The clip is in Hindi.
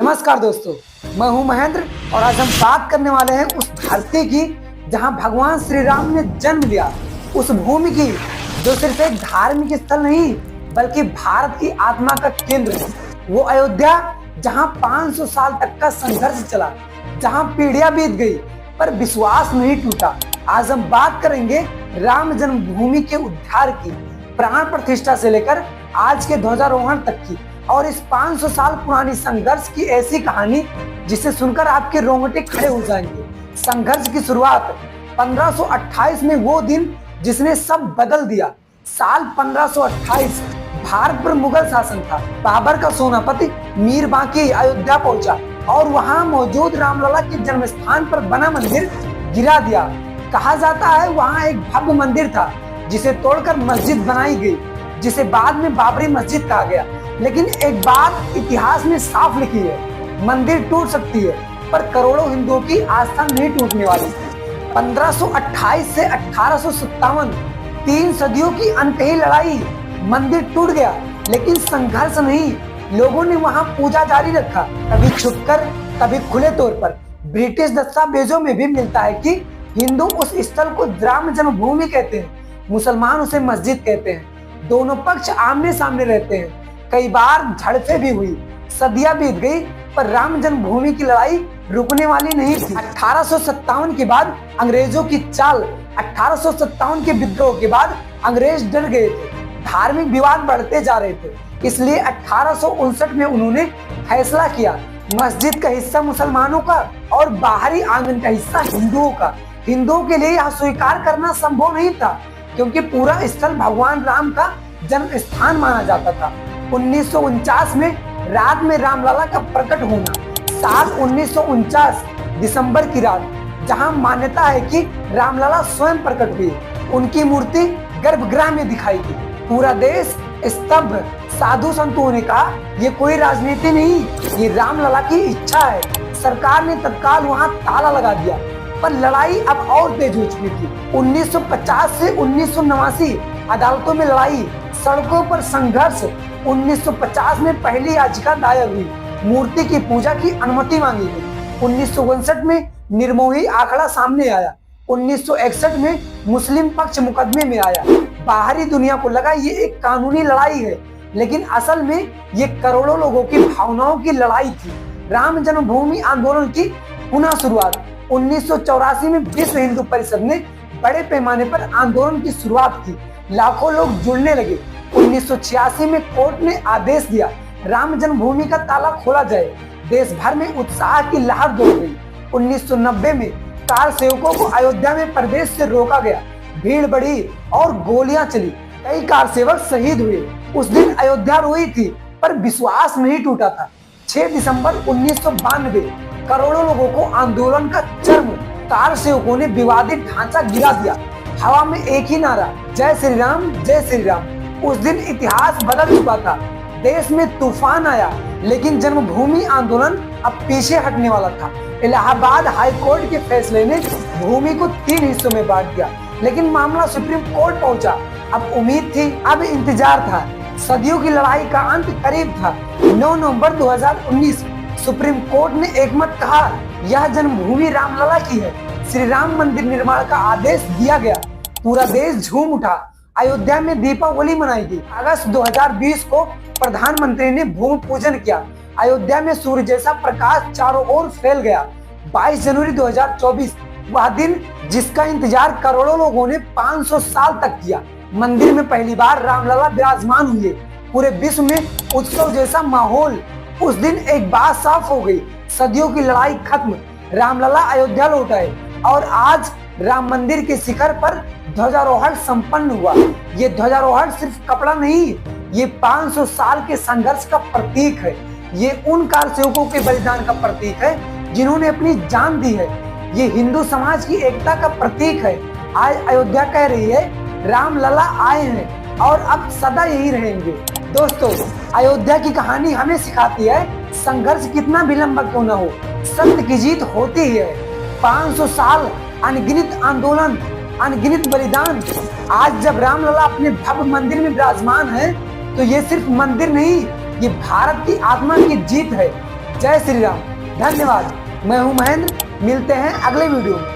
नमस्कार दोस्तों, मैं हूं महेंद्र और आज हम बात करने वाले हैं उस धरती की जहां भगवान श्री राम ने जन्म लिया। उस भूमि की जो सिर्फ एक धार्मिक स्थल नहीं बल्कि भारत की आत्मा का केंद्र है। वो अयोध्या जहां 500 साल तक का संघर्ष चला, जहां पीढ़ियां बीत गई पर विश्वास नहीं टूटा। आज हम बात करेंगे राम जन्मभूमि के उद्धार की, प्राण प्रतिष्ठा से लेकर आज के ध्वजारोहण तक की, और इस 500 साल पुरानी संघर्ष की ऐसी कहानी जिसे सुनकर आपके रोंगटे खड़े हो जाएंगे। संघर्ष की शुरुआत 1528 में, वो दिन जिसने सब बदल दिया। साल 1528 भारत पर मुगल शासन था। बाबर का सोनापति मीर बांकी अयोध्या पहुंचा और वहां मौजूद रामलला के जन्म स्थान पर बना मंदिर गिरा दिया। कहा जाता है वहां एक भव्य मंदिर था जिसे तोड़कर मस्जिद बनाई गई, जिसे बाद में बाबरी मस्जिद कहा गया। लेकिन एक बात इतिहास में साफ लिखी है, मंदिर टूट सकती है पर करोड़ों हिंदुओं की आस्था नहीं टूटने वाली। 1528 से 1857 3 सदियों की अनकही लड़ाई। मंदिर टूट गया लेकिन संघर्ष नहीं, लोगों ने वहां पूजा जारी रखा, कभी छुपकर कभी खुले तौर पर। ब्रिटिश दस्तावेजों में भी मिलता है कि हिंदू उस स्थल को राम जन्मभूमि कहते हैं, मुसलमान उसे मस्जिद कहते हैं। दोनों पक्ष आमने सामने रहते हैं, कई बार झड़पें भी हुई। सदियां बीत गई पर राम जन्मभूमि की लड़ाई रुकने वाली नहीं थी। 1857 के बाद अंग्रेजों की चाल, 1857 के विद्रोह के बाद अंग्रेज डर गए थे, धार्मिक विवाद बढ़ते जा रहे थे। इसलिए 1859 में उन्होंने फैसला किया, मस्जिद का हिस्सा मुसलमानों का और बाहरी आंगन का हिस्सा हिंदुओं का। हिंदुओं के लिए यह स्वीकार करना संभव नहीं था क्योंकि पूरा स्थल भगवान राम का जन्म स्थान माना जाता था। 1949 में रात में रामलला का प्रकट होना, साल 1949 दिसंबर की रात, जहां मान्यता है कि रामलला स्वयं प्रकट हुए। उनकी मूर्ति गर्भगृह में दिखाई दी। पूरा देश स्तब्ध। साधु संतों ने कहा ये कोई राजनीति नहीं, ये रामलला की इच्छा है। सरकार ने तत्काल वहां ताला लगा दिया पर लड़ाई अब और तेज हो चुकी थी। 1950 से 1989 अदालतों में लड़ाई, सड़कों पर संघर्ष। 1950 में पहली याचिका दायर हुई, मूर्ति की पूजा की अनुमति मांगी गई। 1959 में निर्मोही आंकड़ा सामने आया। 1961 में मुस्लिम पक्ष मुकदमे में आया। बाहरी दुनिया को लगा ये एक कानूनी लड़ाई है, लेकिन असल में ये करोड़ों लोगों की भावनाओं की लड़ाई थी। राम जन्मभूमि आंदोलन की पुनः शुरुआत 1984 में विश्व हिंदू परिषद ने बड़े पैमाने पर आंदोलन की शुरुआत की, लाखों लोग जुड़ने लगे। 1986 में कोर्ट ने आदेश दिया राम जन्मभूमि का ताला खोला जाए। देश भर में उत्साह की लहर दौड़ गई। 1990 में कार सेवकों को अयोध्या में प्रवेश से रोका गया, भीड़ बढ़ी और गोलियां चली, कई कार सेवक शहीद हुए। उस दिन अयोध्या रोई थी पर विश्वास नहीं टूटा था। 6 दिसंबर 1992 करोड़ों लोगों को आंदोलन का चरम, कार सेवकों ने विवादित ढांचा गिरा दिया, हवा में एक ही नारा, जय श्री राम जय श्री राम। उस दिन इतिहास बदल चुका था, देश में तूफान आया, लेकिन जन्मभूमि आंदोलन अब पीछे हटने वाला था। इलाहाबाद हाई कोर्ट के फैसले ने भूमि को 3 हिस्सों में बांट दिया, लेकिन मामला सुप्रीम कोर्ट पहुंचा। अब उम्मीद थी, अब इंतजार था, सदियों की लड़ाई का अंत करीब था। 9 नवंबर 2019 सुप्रीम कोर्ट ने एकमत कहा यह जन्मभूमि रामलला की है। श्री राम मंदिर निर्माण का आदेश दिया गया। पूरा देश झूम उठा। अयोध्या में दीपावली मनाई गई। अगस्त 2020 को प्रधानमंत्री ने भूमि पूजन किया। अयोध्या में सूर्य जैसा प्रकाश चारों ओर फैल गया। 22 जनवरी 2024 वह दिन जिसका इंतजार करोड़ों लोगों ने 500 साल तक किया। मंदिर में पहली बार रामलला विराजमान हुए। पूरे विश्व में उत्सव जैसा माहौल। उस दिन एक बात साफ हो गई, सदियों की लड़ाई खत्म, रामलला अयोध्या लौट आए और आज राम मंदिर के शिखर पर ध्वजारोहण संपन्न हुआ। ये ध्वजारोहण सिर्फ कपड़ा नहीं, ये 500 साल के संघर्ष का प्रतीक है। ये उन कार सेवकों के बलिदान का प्रतीक है जिन्होंने अपनी जान दी है। ये हिंदू समाज की एकता का प्रतीक है। आज अयोध्या कह रही है रामलला आए हैं और अब सदा यही रहेंगे। दोस्तों, अयोध्या की कहानी हमें सिखाती है संघर्ष कितना भी लंबा क्यों न हो, सत्य की जीत होती ही है। 500 साल, अनगिनत आंदोलन, अनगिनत बलिदान। आज जब रामलला अपने भव्य मंदिर में विराजमान है तो ये सिर्फ मंदिर नहीं, ये भारत की आत्मा की जीत है। जय श्री राम। धन्यवाद। मैं हूं महेंद्र, मिलते हैं अगले वीडियो में।